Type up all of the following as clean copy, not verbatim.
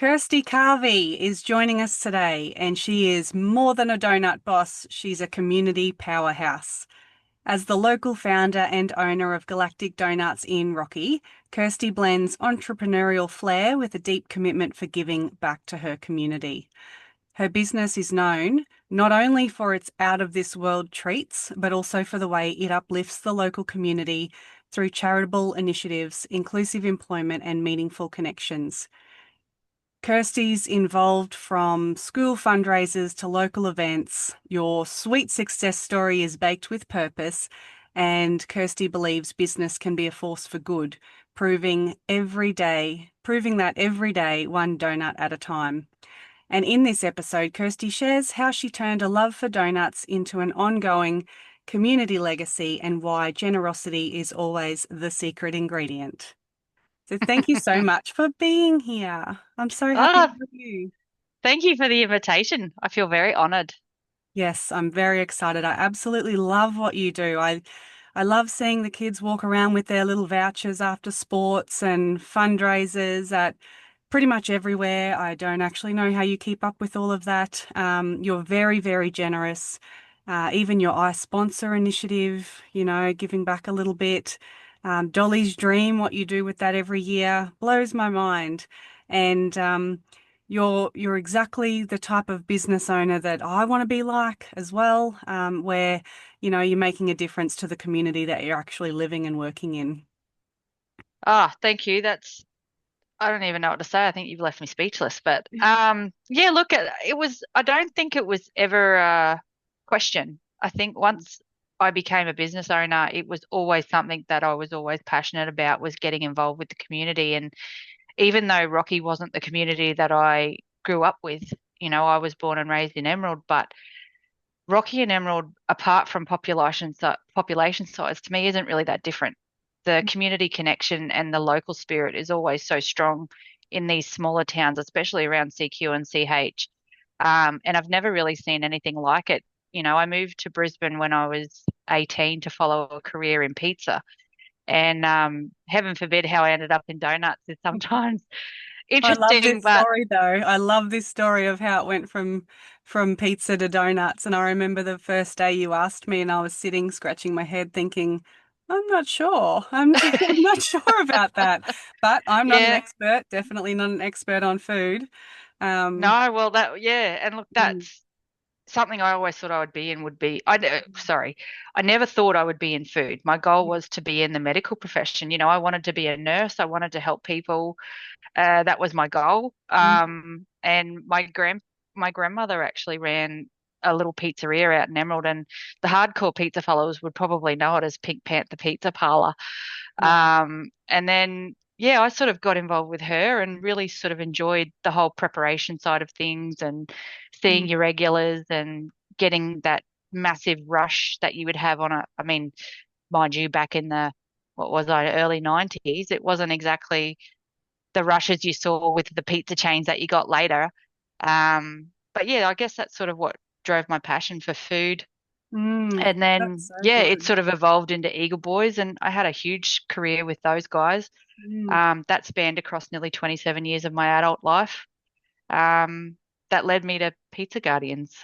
Kirsty Carvey is joining us today, and she is more than a donut boss. She's a community powerhouse. As the local founder and owner of Gelactic Donuts in Rocky, Kirsty blends entrepreneurial flair with a deep commitment for giving back to her community. Her business is known not only for its out of this world treats, but also for the way it uplifts the local community through charitable initiatives, inclusive employment, and meaningful connections. Kirsty's involved from school fundraisers to local events. Your sweet success story is baked with purpose, and Kirsty believes business can be a force for good, proving that every day, one donut at a time. And in this episode, Kirsty shares how she turned a love for donuts into an ongoing community legacy and why generosity is always the secret ingredient. So thank you so much for being here. I'm so happy to Oh, have you. thank you for the invitation. I feel very honored. Yes, I'm very excited. I absolutely love what you do. I love seeing the kids walk around with their little vouchers after sports and fundraisers at pretty much everywhere. I don't actually know how you keep up with all of that. You're very, very generous. Even your I Sponsor initiative, giving back a little bit. Dolly's Dream, what you do with that every year, blows my mind. And you're exactly the type of business owner that I want to be like as well, where you're making a difference to the community that you're actually living and working in. Thank you. I don't even know what to say. I think you've left me speechless. But yeah, look, I don't think it was ever a question. I think once I became a business owner, it was always something that I was always passionate about was getting involved with the community. And even though Rocky wasn't the community that I grew up with, I was born and raised in Emerald, but Rocky and Emerald, apart from population size, to me isn't really that different. The community connection and the local spirit is always so strong in these smaller towns, especially around CQ and CH. And I've never really seen anything like it. I moved to Brisbane when I was 18 to follow a career in pizza. And heaven forbid how I ended up in donuts is sometimes I love interesting, this but story though. I love this story of how it went from pizza to donuts. And I remember the first day you asked me, and I was sitting scratching my head, thinking, I'm not sure. I'm not sure about that. But I'm not an yeah. expert. Definitely not an expert on food. Um, No, well, yeah, and look, mm, that's something I always thought I would be in would be sorry, I never thought I would be in food. My goal was to be in the medical profession. I wanted to be a nurse. I wanted to help people. That was my goal. And my grandmother actually ran a little pizzeria out in Emerald, and the hardcore pizza followers would probably know it as Pink Panther Pizza Parlor. wow. And then, yeah, I sort of got involved with her and really sort of enjoyed the whole preparation side of things and seeing Mm, your regulars and getting that massive rush that you would have I mean, mind you, back in what was I, early 90s, it wasn't exactly the rushes you saw with the pizza chains that you got later. But yeah, I guess that's sort of what drove my passion for food. And that's then, so yeah, it good. sort of evolved into Eagle Boys, and I had a huge career with those guys. Mm, That spanned across nearly 27 years of my adult life. Um, that led me to Pizza Guardians,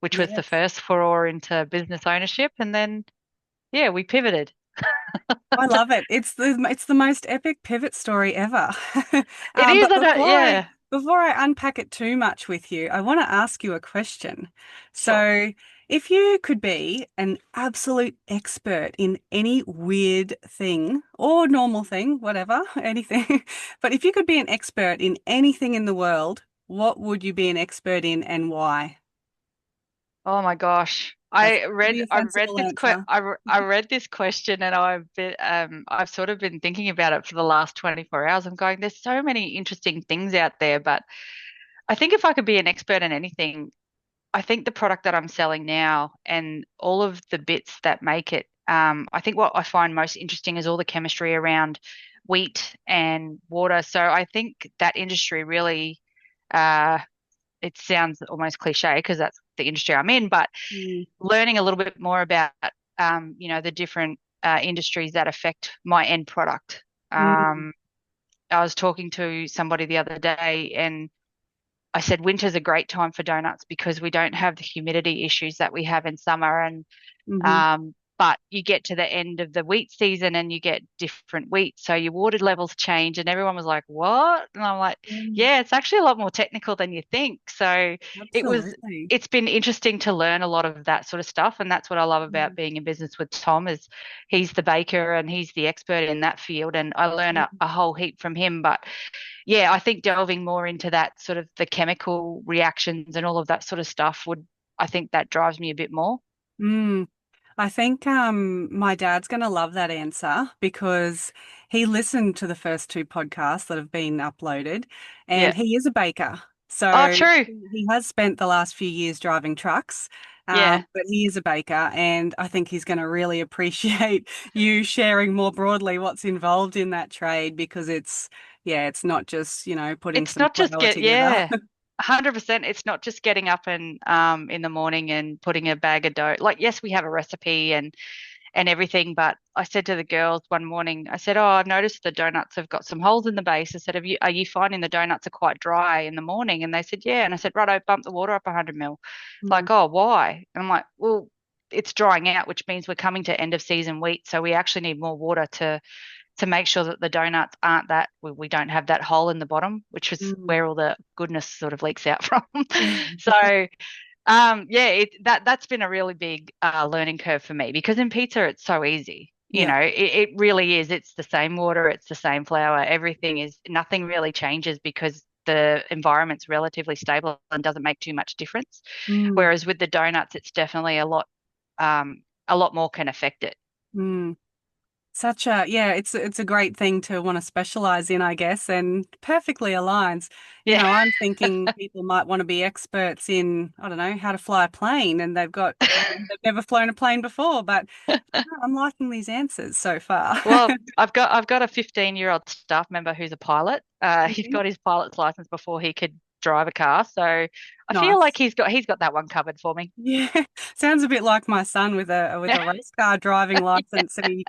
which was the yes. first foray into business ownership. And then, yeah, we pivoted. I love it. It's the most epic pivot story ever. It is, But I don't, yeah, before I unpack it too much with you, I want to ask you a question. sure. So, if you could be an absolute expert in any weird thing or normal thing, whatever, anything, but if you could be an expert in anything in the world, what would you be an expert in and why? Oh my gosh. That's a pretty I read sensible answer. I read this question and I've sort of been thinking about it for the last 24 hours. I'm going, there's so many interesting things out there, but I think if I could be an expert in anything, I think the product that I'm selling now and all of the bits that make it, I think what I find most interesting is all the chemistry around wheat and water. So I think that industry really uh it sounds almost cliche because that's the industry I'm in, but Mm, learning a little bit more about the different industries that affect my end product. mm, I was talking to somebody the other day, and I said winter's a great time for donuts because we don't have the humidity issues that we have in summer. And Hmm. but you get to the end of the wheat season and you get different wheat. So your water levels change. And everyone was like, what? And I'm like, Mm, yeah, it's actually a lot more technical than you think. So it was, absolutely. it's been interesting to learn a lot of that sort of stuff. And that's what I love about Mm, being in business with Tom is he's the baker and he's the expert in that field. And I learn a whole heap from him. But yeah, I think delving more into that sort of the chemical reactions and all of that sort of stuff would, I think that drives me a bit more. mm. I think my dad's going to love that answer because he listened to the first two podcasts that have been uploaded, and Yeah. he is a baker. Oh, So true. he has spent the last few years driving trucks, Yeah. but he is a baker, and I think he's going to really appreciate you sharing more broadly what's involved in that trade because yeah, it's not just, putting It's some not just flour get, together. yeah, 100%. It's not just getting up and in the morning and putting a bag of dough. Like, yes, we have a recipe and everything, but I said to the girls one morning, I said, "Oh, I've noticed the donuts have got some holes in the base." I said, are you finding the donuts are quite dry in the morning?" And they said, "Yeah." And I said, "Righto, bump the water up 100 mil." Mm, Like, "Oh, why?" And I'm like, "Well, it's drying out, which means we're coming to end of season wheat, so we actually need more water to make sure that the donuts aren't that we don't have that hole in the bottom, which is mm. where all the goodness sort of leaks out from." So yeah, that's been a really big learning curve for me because in pizza it's so easy. Yeah. It really is. It's the same water, it's the same flour, everything is nothing really changes because the environment's relatively stable and doesn't make too much difference. Mm, Whereas with the donuts, it's definitely a lot more can affect it. mm. Yeah, it's a great thing to want to specialize in, I guess, and perfectly aligns. Yeah. I'm thinking people might want to be experts in, I don't know, how to fly a plane, and they've never flown a plane before, but I'm liking these answers so far. Well, I've got a 15-year-old staff member who's a pilot. He Mhm. got his pilot's license before he could drive a car, so I feel like Nice. he's got that one covered for me. Yeah, sounds a bit like my son with a race car driving license, and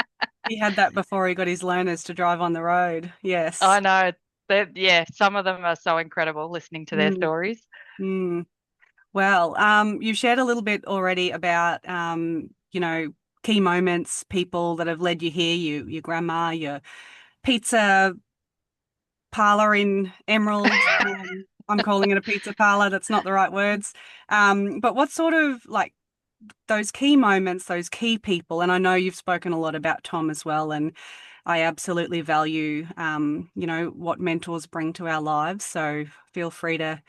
he had that before he got his learners to drive on the road. I Yes. know that, yeah, some of them are so incredible listening to their Mm, stories. mm. Well, you've shared a little bit already about, key moments, people that have led you here, your grandma, your pizza parlor in Emerald. I'm calling it a pizza parlor. That's not the right words. But what sort of like those key moments, those key people, and I know you've spoken a lot about Tom as well, and I absolutely value, what mentors bring to our lives. So feel free to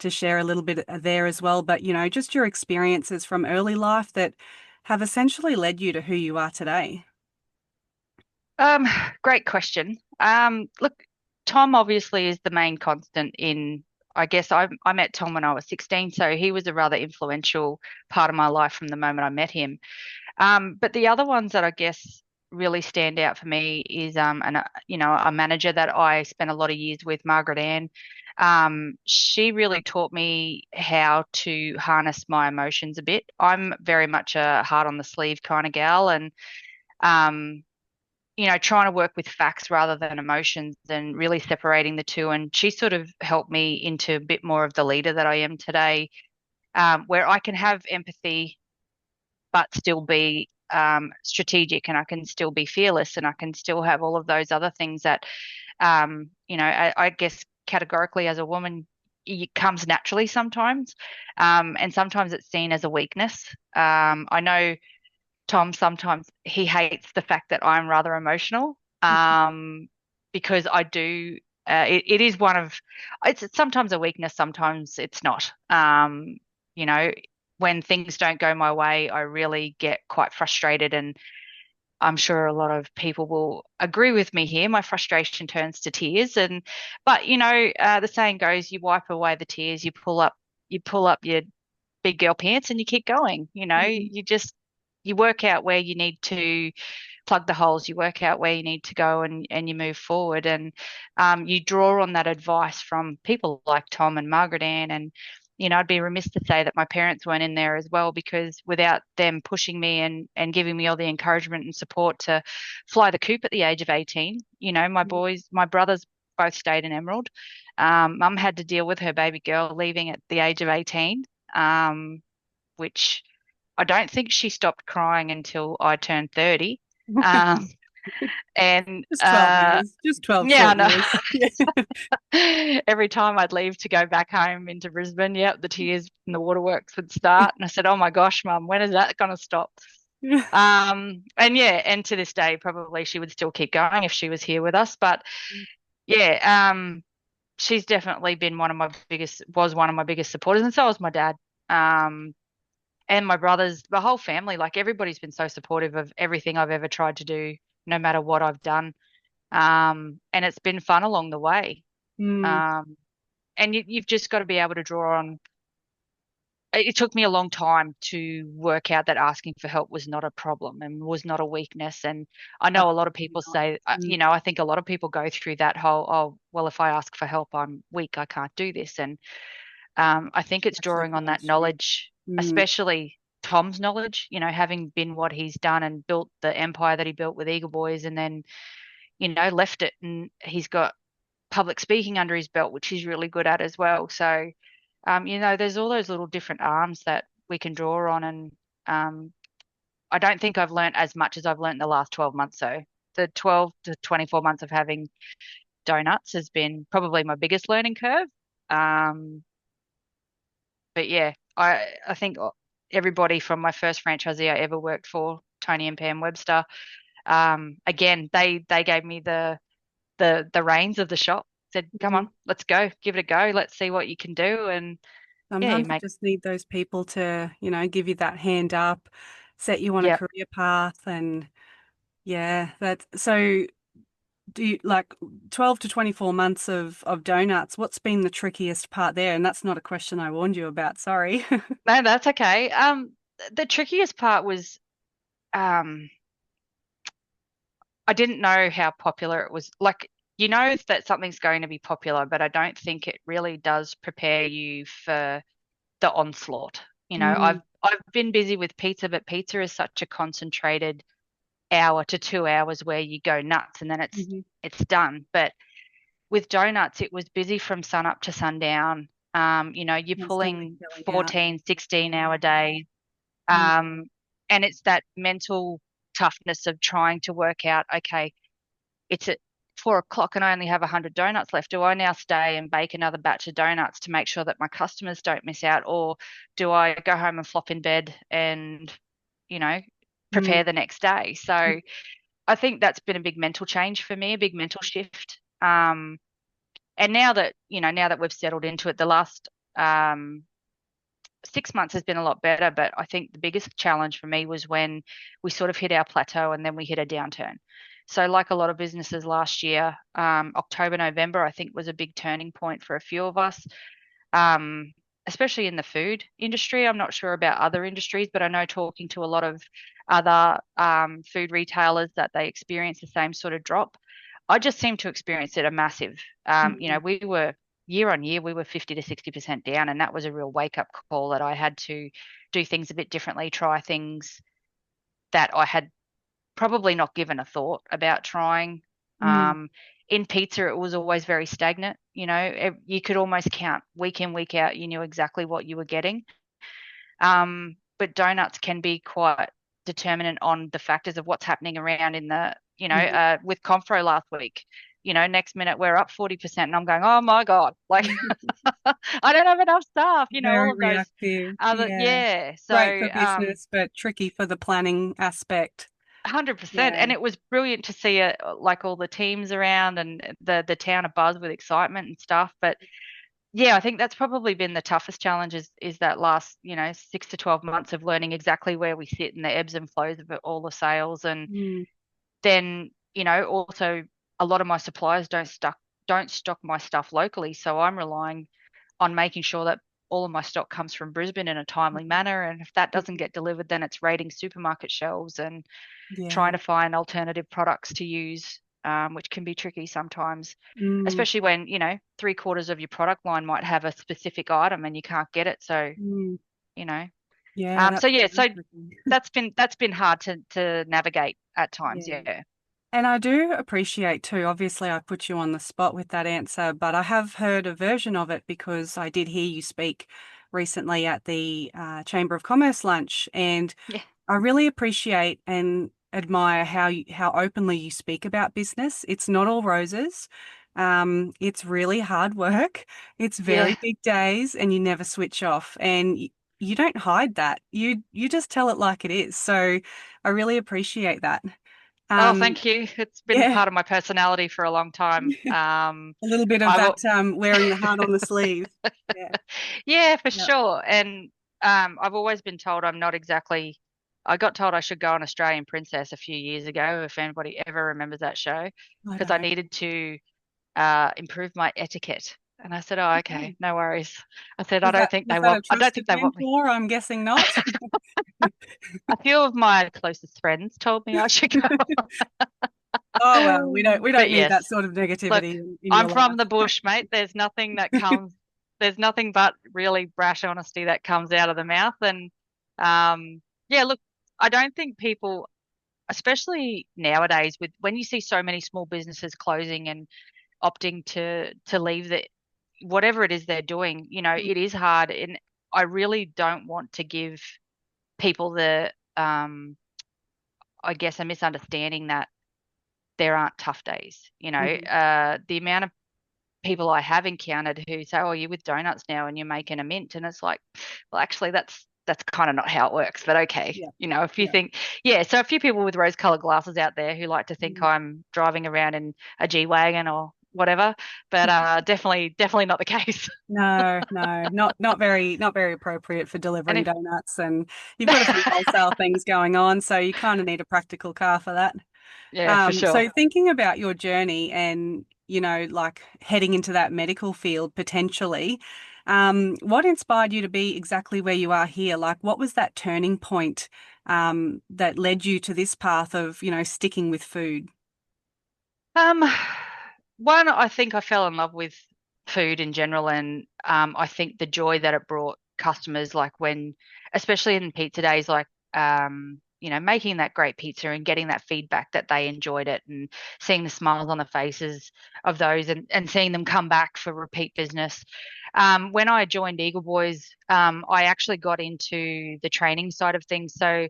share a little bit there as well. But just your experiences from early life that have essentially led you to who you are today. Um, Great question. Look, Tom obviously is the main constant in, I guess I met Tom when I was 16, so he was a rather influential part of my life from the moment I met him. But the other ones that I guess really stand out for me is a manager that I spent a lot of years with, Margaret Ann. She really taught me how to harness my emotions a bit. I'm very much a heart on the sleeve kind of gal, and um, trying to work with facts rather than emotions and really separating the two. And she sort of helped me into a bit more of the leader that I am today, where I can have empathy but still be strategic, and I can still be fearless, and I can still have all of those other things that, I guess categorically as a woman, it comes naturally sometimes. And sometimes it's seen as a weakness. I know Tom sometimes he hates the fact that I'm rather emotional, because I do. It is one of it's sometimes a weakness, sometimes it's not. You know, when things don't go my way, I really get quite frustrated, and I'm sure a lot of people will agree with me here. My frustration turns to tears, and but the saying goes, you wipe away the tears, you pull up your big girl pants and you keep going. Mhm. You work out where you need to plug the holes, you work out where you need to go, and you move forward. And you draw on that advice from people like Tom and Margaret Ann. And I'd be remiss to say that my parents weren't in there as well, because without them pushing me and giving me all the encouragement and support to fly the coop at the age of 18, my brothers both stayed in Emerald. Mum had to deal with her baby girl leaving at the age of 18, which I don't think she stopped crying until I turned 30. Um, and Just 12 years, just 12 yeah, I short know. years. Yeah. Every time I'd leave to go back home into Brisbane, yeah, the tears in the waterworks would start. And I said, "Oh my gosh, Mum, when is that going to stop?" And yeah, and to this day, probably she would still keep going if she was here with us. But yeah, she's definitely been was one of my biggest supporters, and so was my dad. Um, and my brothers, the whole family, like everybody's been so supportive of everything I've ever tried to do, no matter what I've done. And it's been fun along the way. Mm, Um, and you've just got to be able to draw on. It took me a long time to work out that asking for help was not a problem and was not a weakness. And I know a lot of absolutely people not. say, Mm, I think a lot of people go through that whole, oh, well, if I ask for help, I'm weak, I can't do this. And I think it's that's drawing on definitely that true. knowledge, Mm, especially Tom's knowledge, having been what he's done and built the empire that he built with Eagle Boys and then, left it and he's got public speaking under his belt, which he's really good at as well. So, there's all those little different arms that we can draw on. And I don't think I've learned as much as I've learned in the last 12 months. So the 12 to 24 months of having donuts has been probably my biggest learning curve. Um, but yeah, I think everybody from my first franchisee I ever worked for, Tony and Pam Webster, again, they gave me the reins of the shop, said, come mhm. on, let's go, give it a go, let's see what you can do. And yeah, you Sometimes you make, just need those people to, give you that hand up, set you on a yeah. career path. And yeah, that's so do you like 12 to 24 months of donuts? What's been the trickiest part there? And that's not a question I warned you about, sorry. No, that's okay. The trickiest part was um, I didn't know how popular it was. Like, that something's going to be popular, but I don't think it really does prepare you for the onslaught. Mm, I've been busy with pizza, but pizza is such a concentrated hour to 2 hours where you go nuts and then mhm. it's done. But with donuts, it was busy from sun up to sundown. You're Constantly pulling filling out. 14, 16-hour days. Mm, Um, and it's that mental toughness of trying to work out, okay, it's at 4 o'clock and I only have 100 donuts left. Do I now stay and bake another batch of donuts to make sure that my customers don't miss out? Or do I go home and flop in bed and, you know, mm, prepare the next day? So I think that's been a big mental change for me, a big mental shift. And now that we've settled into it, the last 6 months has been a lot better. But I think the biggest challenge for me was when we sort of hit our plateau and then we hit a downturn. So, like a lot of businesses last year, October, November, I think was a big turning point for a few of us, um, especially in the food industry. I'm not sure about other industries, but I know talking to a lot of other food retailers that they experience the same sort of drop. I just seem to experience it a massive. mm, We were year on year, we were 50 to 60% down, and that was a real wake up call that I had to do things a bit differently, try things that I had probably not given a thought about trying. mm, In pizza, it was always very stagnant. You could almost count week in, week out. You knew exactly what you were getting. But donuts can be quite determinant on the factors of what's happening around mhm. with Confro last week. Next minute we're up 40% and I'm going, oh my God, like I don't have enough staff, all Very of those reactive. other, Yeah. yeah. Great for So, business, but tricky for the planning aspect. 100%. Yeah. And it was brilliant to see it, like all the teams around and the town abuzz with excitement and stuff. But yeah, I think that's probably been the toughest challenge is that last, 6 to 12 months of learning exactly where we sit and the ebbs and flows of all the sales. And Mm, then, also a lot of my suppliers don't stock my stuff locally. So I'm relying on making sure that all of my stock comes from Brisbane in a timely manner. And if that doesn't mhm. get delivered, then it's raiding supermarket shelves and trying Yeah. to find alternative products to use, which can be tricky sometimes, Mm, especially when, 3/4 of your product line might have a specific item and you can't get it. So, mm. you know, Yeah, so that's yeah, very so tricky. that's been hard to navigate at times. Yeah. Yeah. And I do appreciate too, obviously, I put you on the spot with that answer, but I have heard a version of it because I did hear you speak recently at the Chamber of Commerce lunch, and Yeah. I really appreciate and admire how openly you speak about business. It's not all roses. It's really hard work. It's Yeah. very big days, and you never switch off. And you don't hide that. You just tell it like it is. So I really appreciate that. Oh, Um, thank you. It's been yeah, part of my personality for a long time. a little bit of I've that al- wearing the heart on the sleeve. Yeah, yeah, for yeah. sure. And I've always been told I'm not exactly. I got told I should go on Australian Princess a few years ago, if anybody ever remembers that show, I because I don't. needed to improve my etiquette. And I said, "Oh, okay, Okay. no worries." I said, "I don't think they Was that a want. I don't trusted think they want me." mentor? I'm guessing not. A few of my closest friends told me I should go. Oh well, we But don't need that yes, sort of look, negativity in your I'm life. from the bush, mate. There's nothing but really brash honesty that comes out of the mouth. And yeah, look, I don't think people, especially nowadays, with when you see so many small businesses closing and opting to leave the whatever it is they're doing, it is hard. And I really don't want to give people I guess, a misunderstanding that there aren't tough days. Mhm. The amount of people I have encountered who say, "Oh, you're with donuts now and you're making a mint," and it's like, well, actually, that's kind of not how it works. But okay, Yeah, if you yeah. think, yeah, so a few people with rose-colored glasses out there who like to think Mhm. I'm driving around in a G-Wagon or whatever, but definitely not the case. No, no, not very appropriate for And delivering if donuts, and you've got a few wholesale things going on, so you kind of need a practical car for that. yeah, for sure. So thinking about your journey and, like heading into that medical field potentially, what inspired you to be exactly where you are here? Like, what was that turning point, that led you to this path of, sticking with food? Um, One, I think I fell in love with food in general, and I think the joy that it brought customers, like when, especially in pizza days, like making that great pizza and getting that feedback that they enjoyed it, and seeing the smiles on the faces of those, and seeing them come back for repeat business. When I joined Eagle Boys, I actually got into the training side of things, so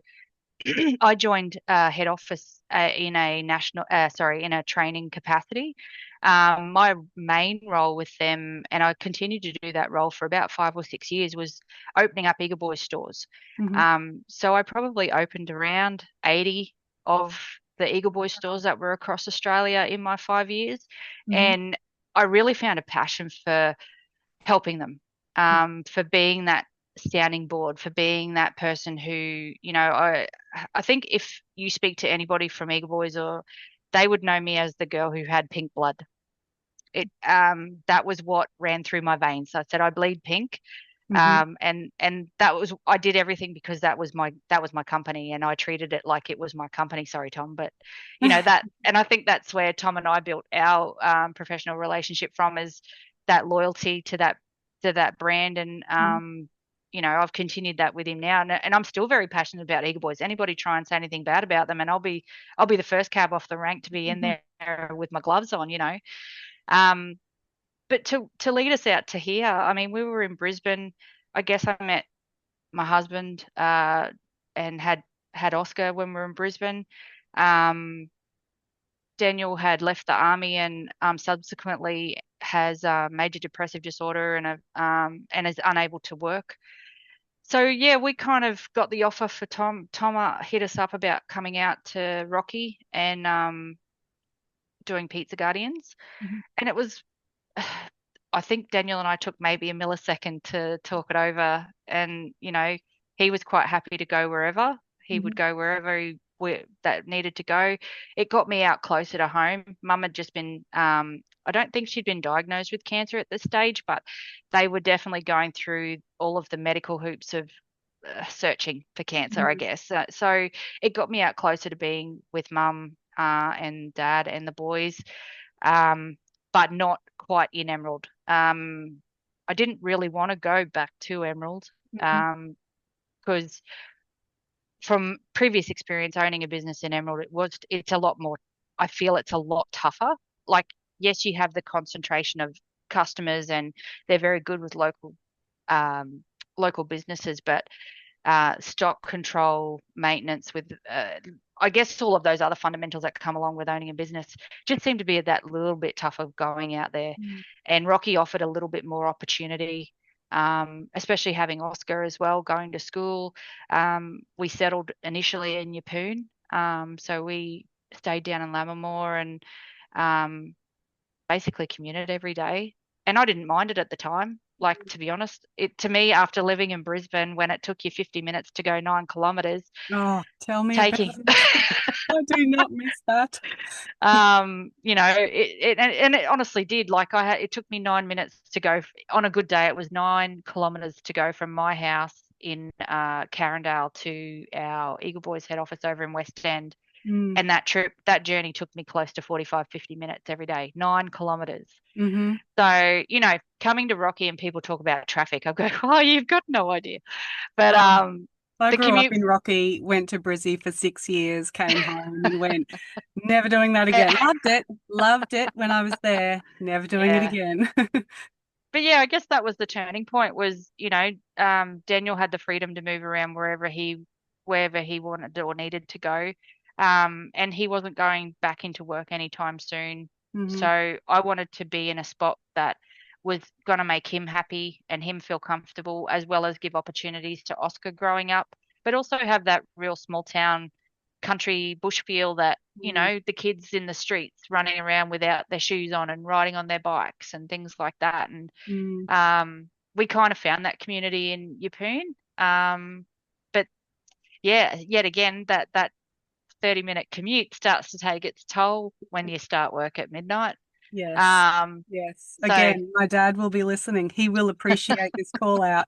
I joined head office in a training capacity. My main role with them, and I continued to do that role for about 5 or 6 years, was opening up Eagle Boys stores. Hmm. So I probably opened around 80 of the Eagle Boys stores that were across Australia in my 5 years, Hmm. and I really found a passion for helping them, for being that sounding board, for being that person who, I think if you speak to anybody from Eagle Boys, or they would know me as the girl who had pink blood. That was what ran through my veins. I said I bleed pink. Hmm. And that was, I did everything because that was my company, and I treated it like it was my company. Sorry, Tom, but and I think that's where Tom and I built our professional relationship from, is that loyalty to that brand. And I've continued that with him now, and I'm still very passionate about Eagle Boys. Anybody try and say anything bad about them, and I'll be the first cab off the rank to be in Hmm. there with my gloves on. Um, but to lead us out to here, I mean, we were in Brisbane. I guess I met my husband and had Oscar when we were in Brisbane. Um, Daniel had left the army, and subsequently has major depressive disorder, and is unable to work. So yeah, we kind of got the offer for Tom. Tom hit us up about coming out to Rocky and doing Pizza Guardians, and it was, I think Daniel and I took maybe a millisecond to talk it over, and he was quite happy to go wherever. He would Hmm. go wherever that needed to go. It got me out closer to home. Mum had just been, I don't think she'd been diagnosed with cancer at this stage, but they were definitely going through all of the medical hoops of searching for cancer, I Hmm. guess. So it got me out closer to being with mum and dad and the boys, um, but not quite in Emerald. I didn't really want to go back to Emerald, Hmm. because from previous experience owning a business in Emerald, it's a lot more. I feel it's a lot tougher. Like, yes, you have the concentration of customers and they're very good with um, local businesses, but stock control, maintenance with, I guess, all of those other fundamentals that come along with owning a business just seem to be that little bit tougher going out there. Mm. And Rocky offered a little bit more opportunity, especially having Oscar as well going to school. We settled initially in Yeppoon, so we stayed down in Lammermoor and um, basically commuted every day. And I didn't mind it at the time. Like, to be honest, it to me, after living in Brisbane, when it took you 50 minutes to go 9 kilometers, Oh, tell me about taking, it. I do not miss that. and it honestly did. Like, it took me 9 minutes to go on a good day. It was 9 kilometers to go from my house in Carindale to our Eagle Boys head office over in West End. Mm. And that journey took me close to 45, 50 minutes every day, 9 kilometers. Hmm. So, coming to Rocky and people talk about traffic, I go, oh, you've got no idea. But Oh, I the grew up commute, in Rocky, went to Brizzy for 6 years, came home and went, never doing that again. Loved it when I was there, never doing it yeah. again. But yeah, I guess that was the turning point was, Daniel had the freedom to move around wherever he wanted or needed to go. And he wasn't going back into work anytime soon. Hmm. So I wanted to be in a spot that was going to make him happy and him feel comfortable, as well as give opportunities to Oscar growing up, but also have that real small town country bush feel that, the kids in the streets running around without their shoes on and riding on their bikes and things like that. And Mm. we kind of found that community in Yeppoon. But yeah, yet again, that 30-minute commute starts to take its toll when you start work at midnight. Yes. Um, Yes. so Again, my dad will be listening. He will appreciate this call out.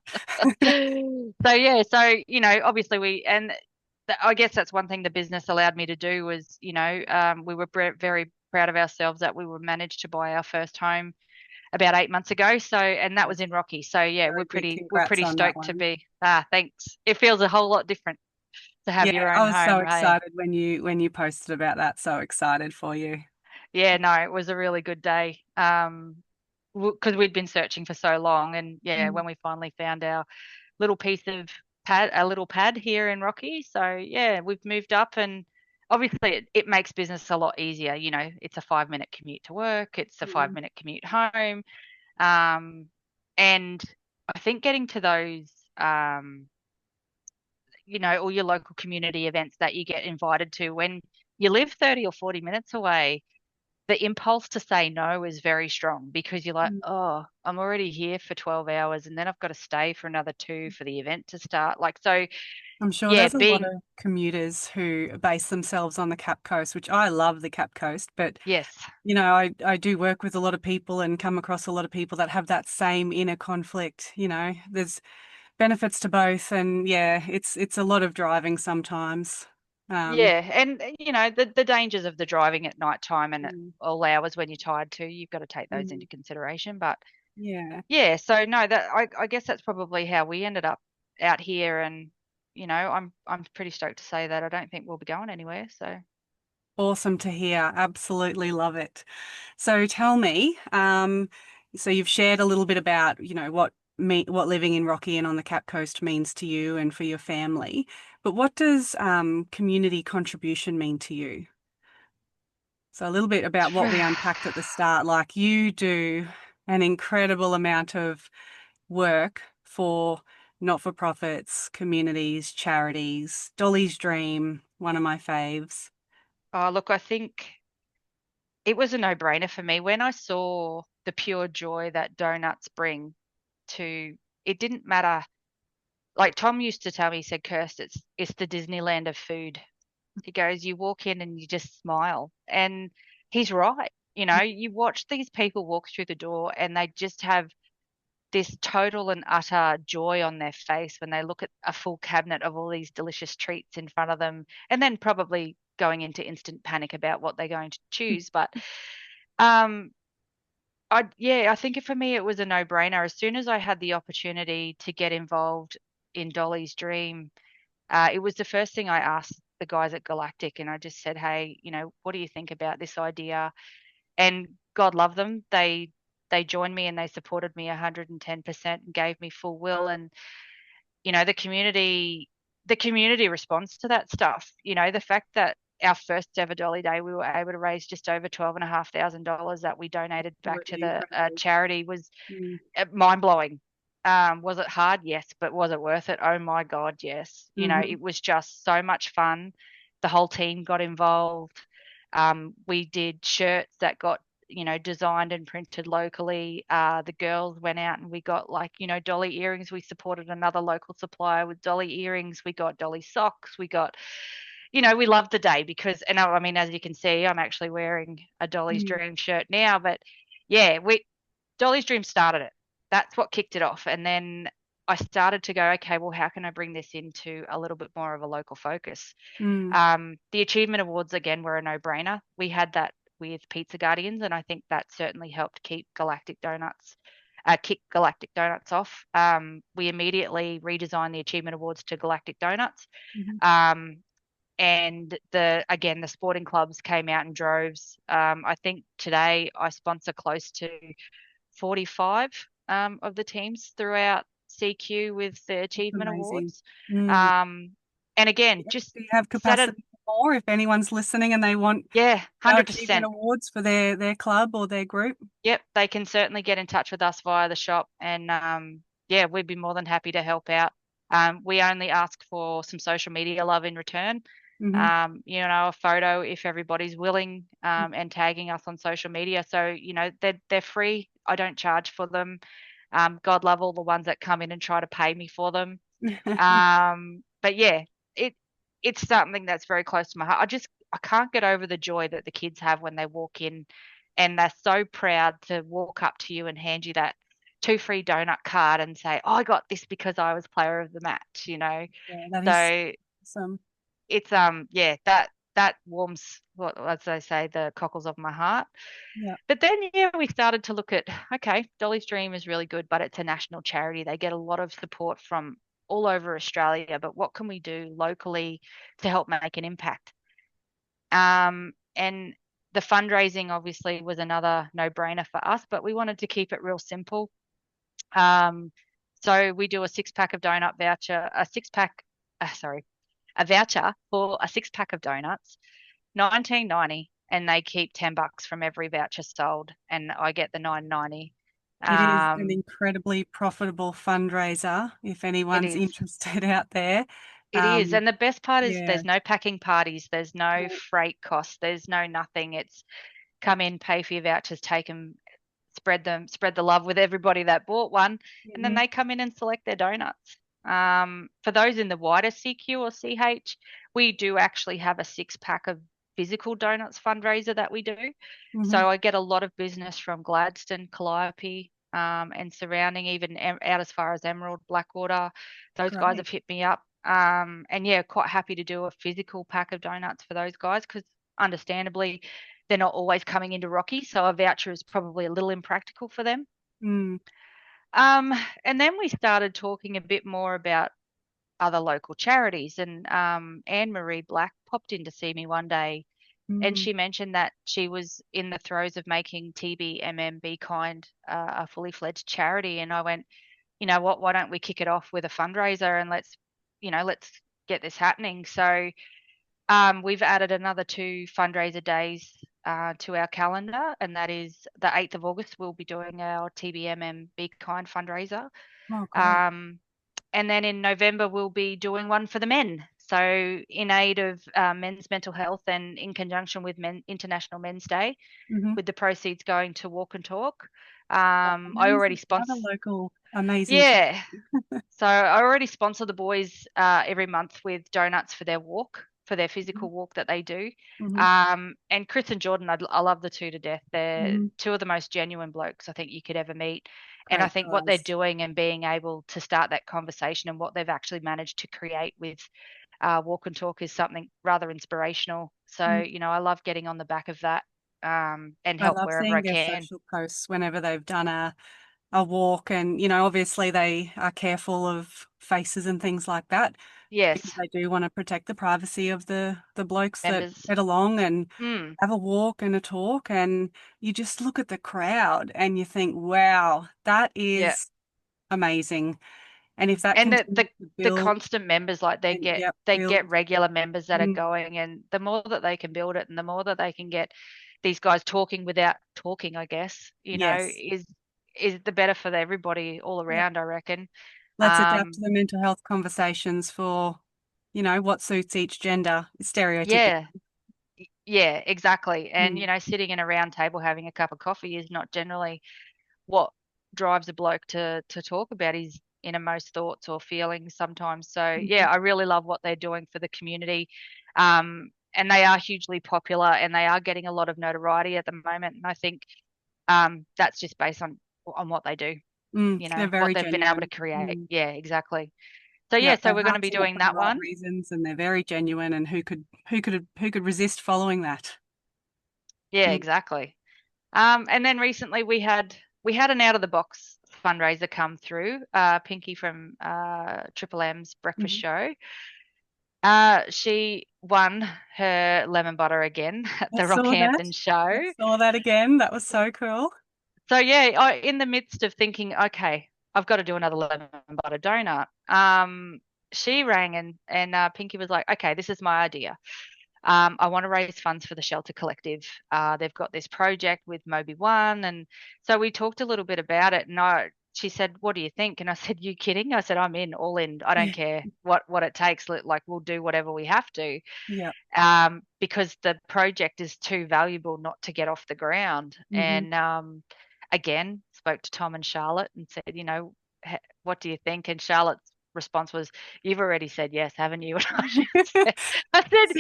obviously I guess that's one thing the business allowed me to do was, we were very proud of ourselves that we were managed to buy our first home about 8 months ago. So, and that Yes, was in Rocky. So yeah, very big we're congrats pretty on that stoked to one. be. Thanks. It feels a whole lot different to have Yeah, your I own was so home. Hey, excited when you posted about that. So excited for you. yeah, no, it was a really good day. Because we'd been searching for so long, and yeah, Mm. when we finally found our little piece of a little pad here in Rocky. So yeah, we've moved up and obviously it makes business a lot easier. It's a 5-minute commute to work, it's a five Mm. minute commute home. Um, and I think getting to those, um, all your local community events that you get invited to when you live 30 or 40 minutes away, the impulse to say no is very strong because you're like, Mm. oh, I'm already here for 12 hours and then I've got to stay for another two for the event to start. Like, so I'm sure yeah, there's a lot of commuters who base themselves on the Cap Coast, which I love the Cap Coast, but yes, I do work with a lot of people and come across a lot of people that have that same inner conflict. There's benefits to both, and yeah, it's a lot of driving sometimes. Um, yeah. And, the dangers of the driving at night time and at mm, all hours when you're tired too, you've got to take those mm, into consideration. But yeah, yeah, so no, I guess that's probably how we ended up out here. And, I'm pretty stoked to say that I don't think we'll be going anywhere. So. awesome to hear. Absolutely love it. So tell me, so you've shared a little bit about, what living in Rocky and on the Cap Coast means to you and for your family, but what does community contribution mean to you? So a little bit about what we unpacked at the start, like you do an incredible amount of work for not-for-profits, communities, charities. Dolly's Dream, one of my faves. Oh, look, I think it was a no-brainer for me when I saw the pure joy that donuts bring to it didn't matter. Like Tom used to tell me, he said, Kirst, it's the Disneyland of food. He goes, you walk in and you just smile. And he's right. You watch these people walk through the door and they just have this total and utter joy on their face when they look at a full cabinet of all these delicious treats in front of them, and then probably going into instant panic about what they're going to choose. But um, I think for me it was a no-brainer. As soon as I had the opportunity to get involved in Dolly's Dream, it was the first thing I asked the guys at Galactic and I just said, hey, what do you think about this idea? And God love them. They joined me and they supported me 110% and gave me full will. And the community responds to that stuff. The fact that our first ever Dolly Day, we were able to raise just over $12,500 that we donated back to Absolutely the incredible. charity was Mm. mind blowing. Was it hard? Yes, but was it worth it? Oh my God, yes. Hmm. It was just so much fun. The whole team got involved. We did shirts that got, designed and printed locally. The girls went out and we got like, dolly earrings. We supported another local supplier with dolly earrings. We got dolly socks. We loved the day because, and I mean, as you can see, I'm actually wearing a Dolly's Mm. Dream shirt now, but yeah, Dolly's Dream started it. That's what kicked it off. And then I started to go, okay, well, how can I bring this into a little bit more of a local focus? Mm. The Achievement Awards, again, were a no-brainer. We had that with Pizza Guardians, and I think that certainly helped kick Galactic Donuts off. We immediately redesigned the Achievement Awards to Galactic Donuts. Mhm. Um, and the sporting clubs came out in droves. I think today I sponsor close to 45 of the teams throughout CQ with the That's Achievement amazing. Awards. Mm. Um, and again, just Do you have set it, capacity for more if anyone's listening and they want yeah, achievement 100%. awards for their club or their group? Yep, they can certainly get in touch with us via the shop, and yeah, we'd be more than happy to help out. We only ask for some social media love in return. Hmm. A photo if everybody's willing, and tagging us on social media. So they're free. I don't charge for them. God love all the ones that come in and try to pay me for them. But yeah, it it's something that's very close to my heart. I can't get over the joy that the kids have when they walk in and they're so proud to walk up to you and hand you that two free donut card and say, "Oh, I got this because I was player of the match." Yeah, that is So awesome. it's yeah, that warms what as they say, the cockles of my heart. Yeah. But then yeah, we started to look at, okay, Dolly's Dream is really good, but it's a national charity. They get a lot of support from all over Australia, but what can we do locally to help make an impact? And the fundraising obviously was another no-brainer for us, but we wanted to keep it real simple. Um, so we do a six-pack of donut voucher, a voucher for a six-pack of donuts, 19.90, and they keep $10 from every voucher sold, and I get the 9.90. It is an Um, incredibly profitable fundraiser if it anyone's is. interested out there. It is. And the best part is Yeah. there's no packing parties, there's no No. freight costs, there's no nothing. It's come in, pay for your vouchers, take them, spread the love with everybody that bought one, and then Mhm. they come in and select their donuts. For those in the wider CQ or CH, we do actually have a six-pack of physical donuts fundraiser that we do. Mhm. So I get a lot of business from Gladstone, Calliope, and surrounding, even out as far as Emerald, Blackwater. Those guys Great. have hit me up. And yeah, quite happy to do a physical pack of donuts for those guys because understandably they're not always coming into Rocky, so a voucher is probably a little impractical for them. Mm. Um, and then we started talking a bit more about other local charities, and Anne-Marie Black popped in to see me one day, and Mm. she mentioned that she was in the throes of making TBMM Be Kind a fully fledged charity, and I went, you know what, why don't we kick it off with a fundraiser and let's get this happening. So we've added another two fundraiser days to our calendar, and that is the 8th of August. We'll be doing our TBMM Be Kind fundraiser. Oh, great. Um, and then in November, we'll be doing one for the men. So, in aid of men's mental health and in conjunction with International Men's Day, Hmm. with the proceeds going to Walk and Talk. I already Amazing. sponsor, Another local amazing yeah, charity. so I already sponsor the boys every month with donuts for their walk, for their Hmm. physical walk that they do. Hmm. And Chris and Jordan, I love the two to death. They're Hmm. two of the most genuine blokes I think you could ever meet. And I Great think what they're guys. doing and being able to start that conversation and what they've actually managed to create with Walk and Talk is something rather inspirational. So, Mm. I love getting on the back of that, and I help love wherever I seeing their can. social posts whenever they've done a walk and obviously they are careful of faces and things like that. because Yes. they do want to protect the privacy of the blokes that Members. get along and Mm, have a walk and a talk. And you just look at the crowd and you think, wow, that yeah. is amazing. And if that And continues to the build constant members, like and yep, they get build. regular members that are Mm, going, and the more that they can build it, and the more that they can get these guys talking without talking, I guess, yes. is the better for everybody all Yep. around, I reckon. Let's adapt to Um, the mental health conversations for, what suits each gender, stereotypical. yeah, yeah, exactly. And Mm, sitting in a round table having a cup of coffee is not generally what drives a bloke to talk about his innermost thoughts or feelings sometimes. So mhm, yeah, I really love what they're doing for the community. And they are hugely popular and they are getting a lot of notoriety at the moment. And I think that's just based on what they do, they're what very they've been able to genuine. create. Mm. Yeah, exactly. So yeah, Yeah, so their we're going to heart's be in it doing for the that right one. reasons, and they're very genuine. And who could resist following that? Yeah, Mm, exactly. And then recently we had an out of the box fundraiser come through. Pinky from Triple M's breakfast mhm. show. She won her lemon butter again at I the saw that. Rockhampton I show. saw that again. That was so cool. So yeah, in the midst of thinking, okay, I've got to do another lemon butter donut. She rang and Pinky was like, okay, this is my idea. I want to raise funds for the Shelter Collective. They've got this project with Moby One, and so we talked a little bit about it. And she said, "What do you think?" And I said, "You kidding?" I said, "I'm in, all in. I don't Yeah. care what it takes. Like we'll do whatever we have to." Yeah. Because the project is too valuable not to get off the ground. Hmm. And again, spoke to Tom and Charlotte and said, what do you think? And Charlotte's response was, "You've already said yes, haven't you?" And I said,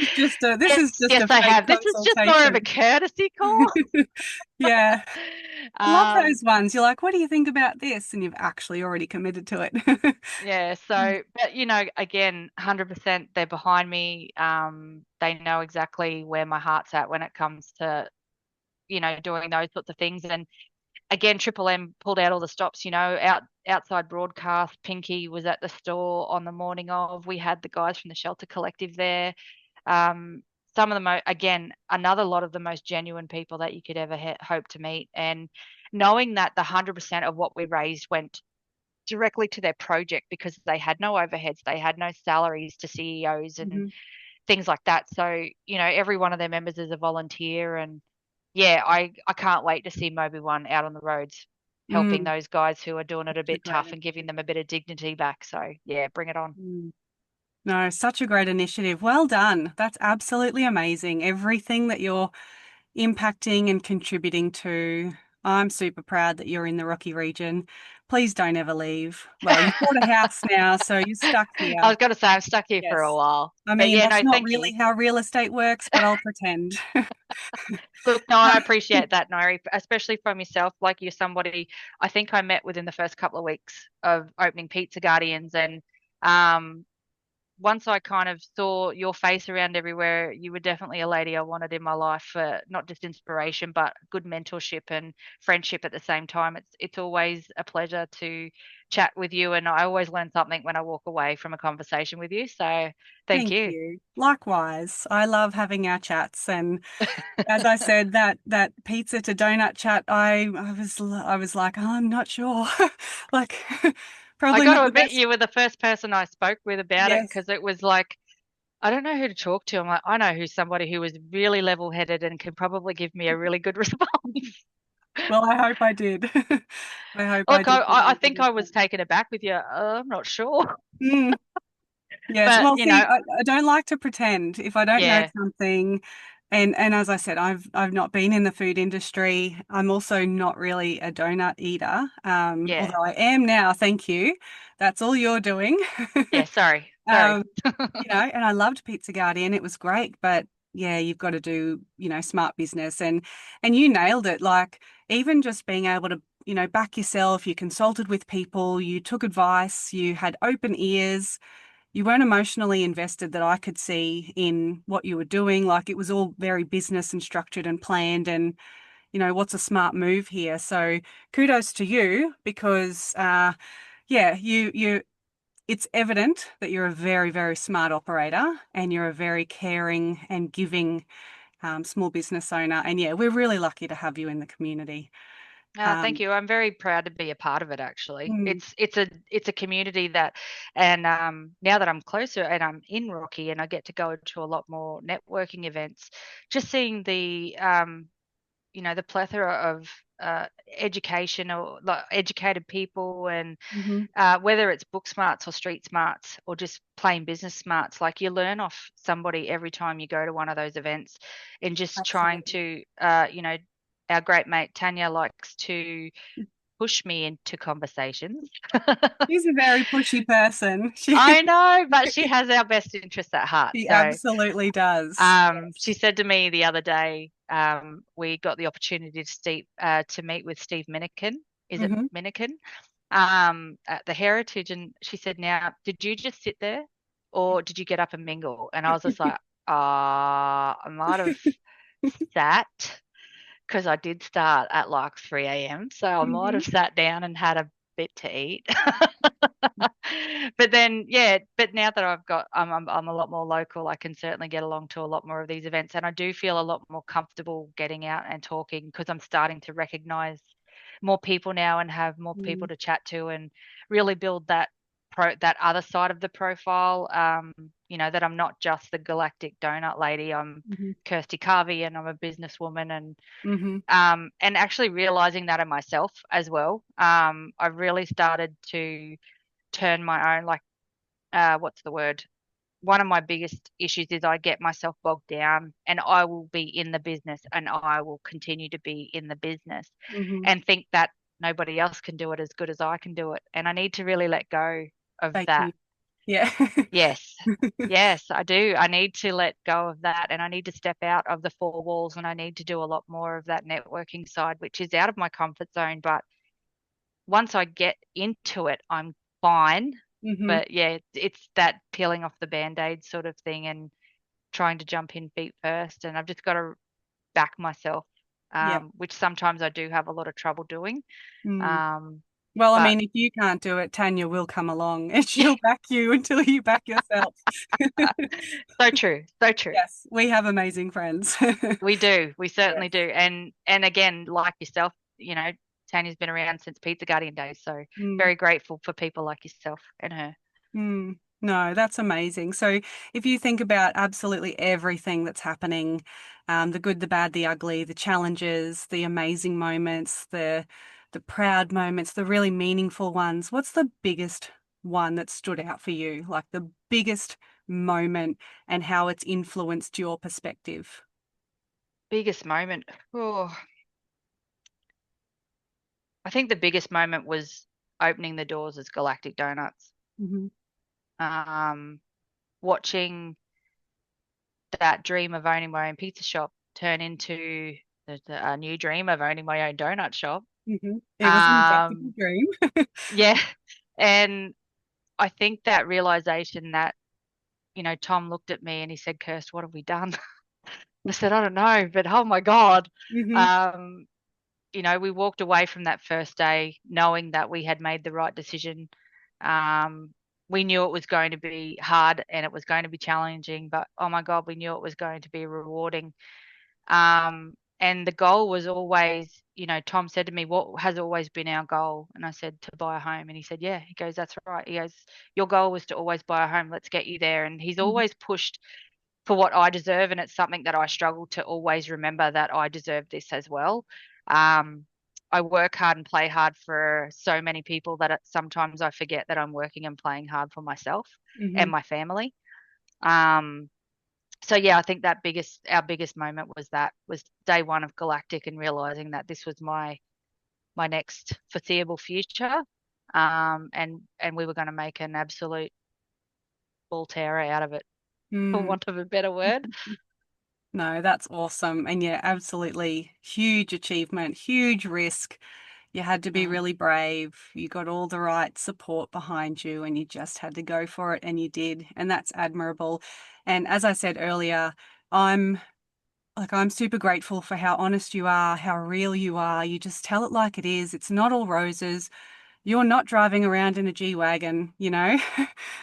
This yes, is just yes, a I fake have. This is just more of a consultation. courtesy call. Yeah. Love Um, those ones. You're like, what do you think about this? And you've actually already committed to it. yeah, so, but again, 100% they're behind me. They know exactly where my heart's at when it comes to, doing those sorts of things. And again, Triple M pulled out all the stops, outside broadcast. Pinky was at the store on the morning of. We had the guys from the Shelter Collective there. Um, some of the again, another lot of the most genuine people that you could ever hope to meet. And knowing that the 100% of what we raised went directly to their project because they had no overheads, they had no salaries to CEOs and Mhm. things like that. So, every one of their members is a volunteer. And yeah, I can't wait to see Moby One out on the roads helping Mm, those guys who are doing it a such a bit great tough and giving initiative. them a bit of dignity back. So yeah, bring it on. Mm. No, such a great initiative. Well done. That's absolutely amazing. Everything that you're impacting and contributing to. I'm super proud that you're in the Rocky region. Please don't ever leave. Well, you've bought a house now, so you're stuck I here. was going to say I'm stuck here for a Yes. while. I But mean, yeah, that's no, not thank you. really how real estate works, but I'll pretend. Look, no, I appreciate that, Nyree, especially from yourself. Like you're somebody I think I met within the first couple of weeks of opening Pizza Guardians. And um, once I kind of saw your face around everywhere, you were definitely a lady I wanted in my life for not just inspiration, but good mentorship and friendship at the same time. It's always a pleasure to chat with you, and I always learn something when I walk away from a conversation with you. So thank Thank you. you. Likewise, I love having our chats, and as I said, that pizza to donut chat, I was like, oh, I'm not sure, like I probably got not to the admit, best. you were the first person I spoke with about it Yes. because it was like, I don't know who to talk to. I'm like, I know who's somebody who was really level headed and can probably give me a really good response. Well, I hope I did. I hope I Look, did give you I a good think I was response. taken aback with you. I'm not sure. Mm, yes. But, Well, see, I don't like to pretend if I don't know yeah, something. And as I said, I've not been in the food industry. I'm also not really a donut eater. yeah, Although I am now, thank you. That's all you're doing. yeah. Sorry, sorry. Um, and I loved Pizza Guardian. It was great, but yeah, you've got to do, smart business and you nailed it. Like even just being able to, back yourself, you consulted with people, you took advice, you had open ears, you weren't emotionally invested that I could see in what you were doing. Like it was all very business and structured and planned and, what's a smart move here. So kudos to you because yeah, you it's evident that you're a very, very smart operator and you're a very caring and giving small business owner. And yeah, we're really lucky to have you in the community. Thank Um, you. I'm very proud to be a part of it, actually. mm, It's a community that, and now that I'm closer and I'm in Rocky and I get to go to a lot more networking events, just seeing the the plethora of education or like educated people and mhm. whether it's book smarts or street smarts or just plain business smarts, like you learn off somebody every time you go to one of those events, and just trying Absolutely. to, our great mate Tanya likes to push me into conversations. She's a very pushy person. I know, but she has our best interests at heart. She So absolutely does. she Yes. said to me the other day, we got the opportunity to meet with Steve Minikin. Is it Hmm. Minikin? At the Heritage, and she said, "Now, did you just sit there, or did you get up and mingle?" And I was just like, I might have sat because I did start at like 3 a.m. So I might Hmm. have sat down and had a bit to eat. But then, yeah, but now that I'm a lot more local, I can certainly get along to a lot more of these events. And I do feel a lot more comfortable getting out and talking because I'm starting to recognize more people now and have more people to chat to and really build that other side of the profile. That I'm not just the Galactic Donut lady. I'm Hmm. Kirsty Carvey and I'm a businesswoman, Hmm. and actually realizing that in myself as well. I've really started to turn my own, like, what's the word? One of my biggest issues is I get myself bogged down and I will be in the business and I will continue to be in the business Hmm. and think that nobody else can do it as good as I can do it. And I need to really let go of Thank that. you. Yeah. Yes. Yes, I do. I need to let go of that and I need to step out of the four walls and I need to do a lot more of that networking side, which is out of my comfort zone. But once I get into it, I'm fine. Hmm. But yeah, it's that peeling off the band-aid sort of thing and trying to jump in feet first. And I've just got to back myself, Yeah. which sometimes I do have a lot of trouble doing. Mm. Um, Well, I but mean, if you can't do it, Tanya will come along and she'll back you until you back yourself. so true, so true. Yes, we have amazing friends. We do, we Yes. certainly do. And again, like yourself, Tanya's been around since Pizza Guardian days, so Mm. very grateful for people like yourself and her. Mm. No, that's amazing. So if you think about absolutely everything that's happening, the good, the bad, the ugly, the challenges, the amazing moments, the proud moments, the really meaningful ones, what's the biggest one that stood out for you? Like the biggest moment and how it's influenced your perspective? Biggest moment. Oh, I think the biggest moment was opening the doors as Galactic Donuts. Hmm. Um, Watching that dream of owning my own pizza shop turn into a new dream of owning my own donut shop. Hmm. It was an exactly Um, dream. yeah, and I think that realization that, Tom looked at me and he said, "Kirst, what have we done?" I said, "I don't know, but oh my God." Hmm. Um, we walked away from that first day knowing that we had made the right decision. Um, we knew it was going to be hard and it was going to be challenging, but oh my God, we knew it was going to be rewarding. And the goal was always, Tom said to me, "What has always been our goal?" And I said, "To buy a home." And he said, "Yeah." He goes, "That's right." He goes, "Your goal was to always buy a home. Let's get you there." And he's Hmm. always pushed for what I deserve. And it's something that I struggle to always remember that I deserve this as well. Um, I work hard and play hard for so many people that sometimes I forget that I'm working and playing hard for myself Hmm. and my family. Um, so yeah, I think our biggest moment was day one of Galactic and realizing that this was my next foreseeable future. And we were going to make an absolute bull terror out of it, for Mm. want of a better word. No, that's awesome. And yeah, absolutely huge achievement, huge risk. You had to be Mm. really brave. You got all the right support behind you and you just had to go for it and you did. And that's admirable. And as I said earlier, I'm I'm super grateful for how honest you are, how real you are. You just tell it like it is. It's not all roses. You're not driving around in a G-Wagon, you know.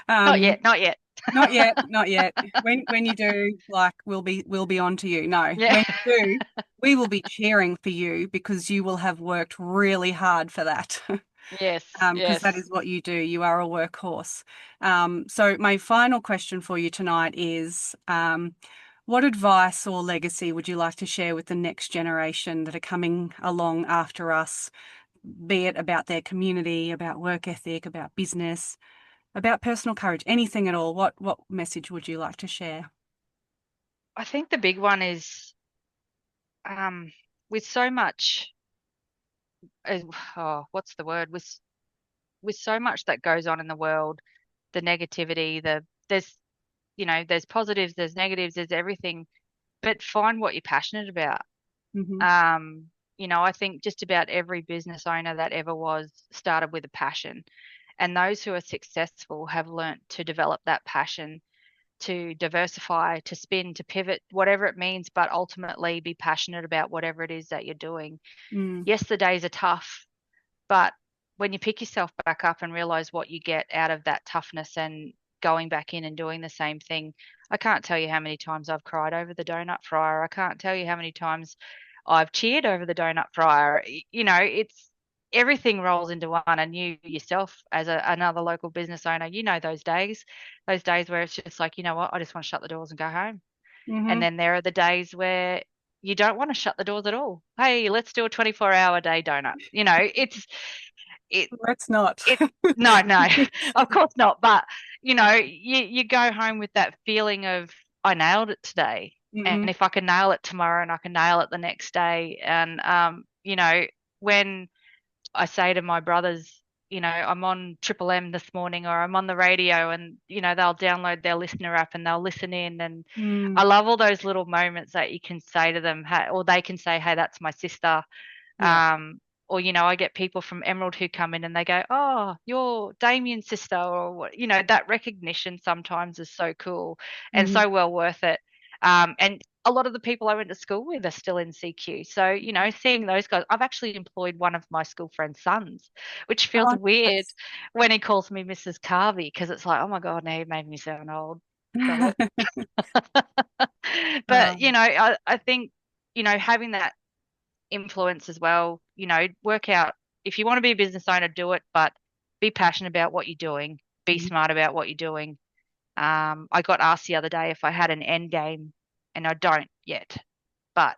Not Um, yet, not yet. Not yet, not yet. When you do, like we'll be on to you. No, Yeah. when you do, we will be cheering for you because you will have worked really hard for that. Yes, Because that yes. is what you do. You are a workhorse. So my final question for you tonight is, what advice or legacy would you like to share with the next generation that are coming along after us, be it about their community, about work ethic, about business, about personal courage, anything at all? What message would you like to share? I think the big one is um, with so much, uh, what's the word? With so much that goes on in the world, the negativity, there's there's positives, there's negatives, there's everything, but find what you're passionate about. Hmm. Um, I think just about every business owner that ever was started with a passion, and those who are successful have learnt to develop that passion, to diversify, to spin, to pivot, whatever it means, but ultimately be passionate about whatever it is that you're doing. Mm, Yes, the days are tough, but when you pick yourself back up and realize what you get out of that toughness and going back in and doing the same thing, I can't tell you how many times I've cried over the donut fryer. I can't tell you how many times I've cheered over the donut fryer. It's everything rolls into one. And you yourself, as another local business owner, those days where it's just like, you know what, I just want to shut the doors and go home. And hmm. then there are the days where you don't want to shut the doors at all. Hey, let's do a 24-hour day donut. It Let's not. it no, no, of course not. But you go home with that feeling of I nailed it today. Hmm. And if I can nail it tomorrow and I can nail it the next day. And when I say to my brothers, I'm on Triple M this morning or I'm on the radio and, they'll download their listener app and they'll listen in. And I Mm, love all those little moments that you can say to them, hey, or they can say, hey, that's my sister. yeah. Or, I get people from Emerald who come in and they go, oh, you're Damien's sister, or what, that recognition sometimes is so cool and Hmm. so well worth it. And a lot of the people I went to school with are still in CQ. So, seeing those guys, I've actually employed one of my school friend's sons, which feels Oh, weird nice. when he calls me Mrs. Carvey, because it's like, oh my God, now you made me sound old. Stop it. But, Um, I think, having that influence as well. Work out if you want to be a business owner, do it, but be passionate about what you're doing, be mhm, smart about what you're doing. I got asked the other day if I had an end game, and I don't yet, but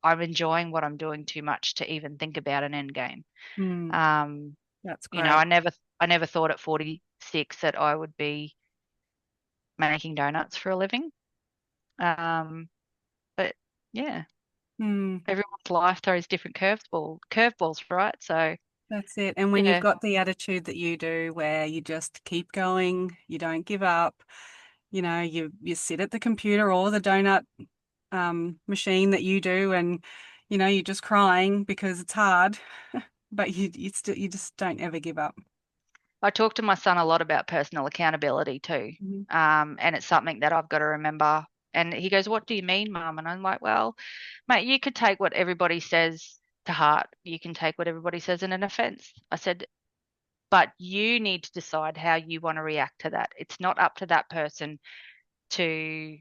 I'm enjoying what I'm doing too much to even think about an end game. mm, Um, that's you know, great. I never thought at 46 that I would be making donuts for a living. But yeah, Mm, everyone's life throws different curveballs, right? So that's it. And when you've yeah. got the attitude that you do, where you just keep going, you don't give up, you sit at the computer or the donut machine that you do, and you're just crying because it's hard, but you just don't ever give up. I talk to my son a lot about personal accountability too. Mhm. And it's something that I've got to remember. And he goes, what do you mean, Mum? And I'm like, well, mate, you could take what everybody says to heart. You can take what everybody says in an offense. I said, but you need to decide how you want to react to that. It's not up to that person to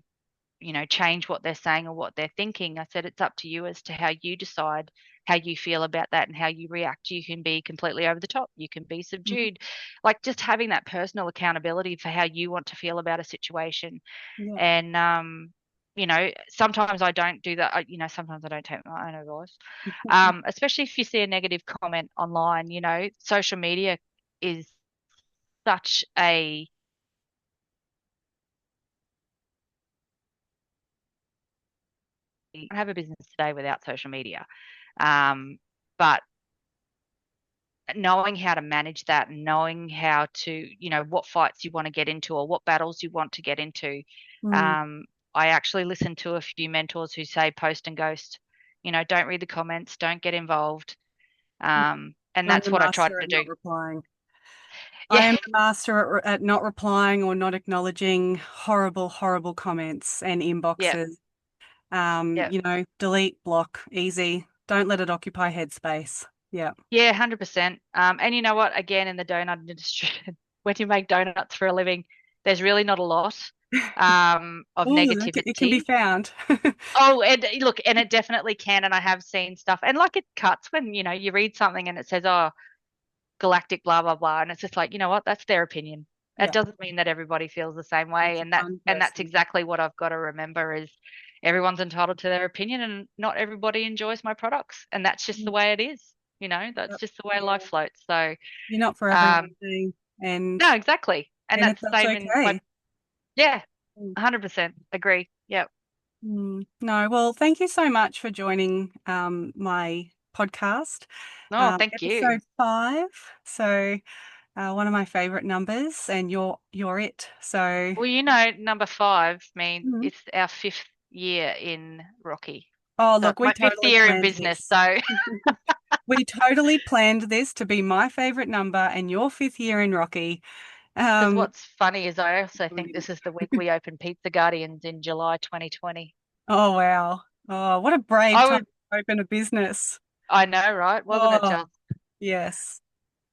change what they're saying or what they're thinking. I said it's up to you as to how you decide how you feel about that and how you react. You can be completely over the top, you can be Mhm. subdued. Like just having that personal accountability for how you want to feel about a situation. Yeah. And sometimes I don't do that. Sometimes I don't take my own advice. Especially if you see a negative comment online. Social media is such a I don't have a business today without social media. Um, but knowing how to manage that and knowing how to, what fights you want to get into or what battles you want to get into. Mm. Um, I actually listen to a few mentors who say post and ghost, don't read the comments, don't get involved. And I'm that's the what I try master to at do. not replying. I Yeah, am the master at not replying or not acknowledging horrible, horrible comments and yeah, inboxes. yeah. Delete, block, easy. Don't let it occupy headspace. Yeah. Yeah, 100%. And you know what? Again, in the donut industry, when you make donuts for a living, there's really not a lot of Oh, it can be negativity. found. Oh, and look, and it definitely can. And I have seen stuff, and like it cuts when, you read something and it says, oh, galactic, blah, blah, blah. And it's just like, you know what? That's their opinion. It Yeah, doesn't mean that everybody feels the same way. it's And that's one and that's person. exactly what I've got to remember is everyone's entitled to their opinion and not everybody enjoys my products. And that's just the Mm, way it is. That's yep. just the way life Yeah. floats. So You're not for um everyone, eh? and no, exactly. And and that's it's the that's same in my okay. yeah, Mm. 100% agree. Yep. No, well, thank you so much for joining my podcast, No, thank you. episode 5. So one of my favorite numbers, and you're it. So Well, number 5 mean mm. it's our 5th year in Rocky. Oh, So look, it's we my 5th totally year in planned business. this. So We totally planned this to be my favorite number and your 5th year in Rocky. because Um, what's funny is I also think Brilliant. this is the week we opened Pizza Guardians in July 2020. Oh, wow. Oh, what a brave I time would, to open a business. I know, right? Wasn't it Oh, just? yes.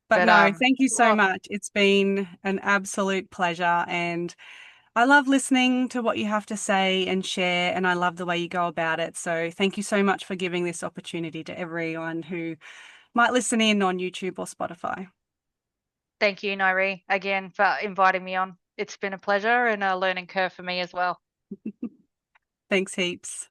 But But no, thank you so oh, much. It's been an absolute pleasure. And I love listening to what you have to say and share. And I love the way you go about it. So thank you so much for giving this opportunity to everyone who might listen in on YouTube or Spotify. thank you, Nyree, again for inviting me on. It's been a pleasure and a learning curve for me as well. Thanks heaps.